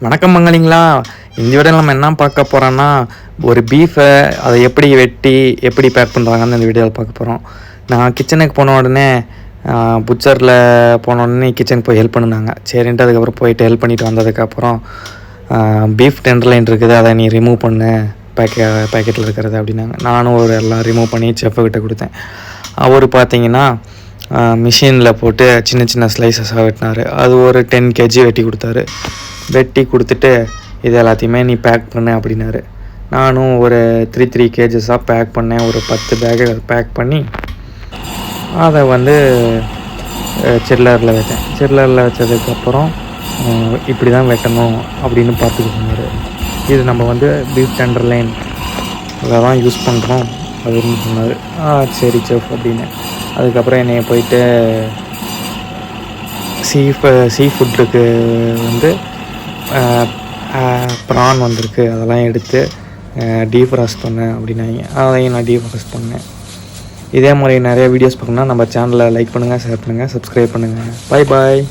வணக்கம் மங்களிங்களா. இந்த வீடியோவில் நம்ம என்ன பார்க்க போகிறோன்னா, ஒரு பீஃபை அதை எப்படி வெட்டி எப்படி பேக் பண்ணுறாங்கன்னு இந்த வீடியோவில் பார்க்க போகிறோம். நான் கிச்சனுக்கு போன உடனே புச்சரில் போன உடனே கிச்சனுக்கு போய் ஹெல்ப் பண்ணினாங்க. சரின்ட்டு அதுக்கப்புறம் போயிட்டு ஹெல்ப் பண்ணிவிட்டு வந்ததுக்கப்புறம் பீஃப் டெண்டர்லைன் இருக்குது, அதை நீ ரிமூவ் பண்ணு பேக்கெட்டில் இருக்கிறது அப்படின்னாங்க. நானும் எல்லாம் ரிமூவ் பண்ணி செஃப்கிட்ட கொடுத்தேன். அவர் பார்த்தீங்கன்னா மிஷினில் போட்டு சின்ன சின்ன ஸ்லைசஸாக வெட்டினார். அது ஒரு 10 kg வெட்டி கொடுத்தாரு. வெட்டி கொடுத்துட்டு இது எல்லாத்தையுமே நீ பேக் பண்ணு அப்படின்னாரு. நானும் ஒரு 3 kgs பேக் பண்ணேன். ஒரு 10 பேக்கை பேக் பண்ணி அதை சில்லரில் வச்சேன். சில்லரில் வச்சதுக்கப்புறம் இப்படி தான் வெட்டணும் அப்படின்னு பார்த்துட்டு சொன்னார். இது நம்ம பீஃப் டெண்டர்லைன் இதை தான் யூஸ் பண்ணுறோம் அப்படின்னு சொன்னார். சரி செஃப் அப்படின்னு. அதுக்கப்புறம் என்னைய போயிட்டு சீ ஃபுட்டுக்கு ப்ரான் வந்திருக்கு, அதெல்லாம் எடுத்து டீஃப்ராஸ்ட் பண்ணேன் அப்படின்னாங்க. அதையும் நான் டீஃப்ராஸ்ட் பண்ணேன். இதே மாதிரி நிறைய வீடியோஸ் பார்க்கணுன்னா நம்ம சேனலை லைக் பண்ணுங்கள், ஷேர் பண்ணுங்கள், சப்ஸ்கிரைப் பண்ணுங்கள். பாய்.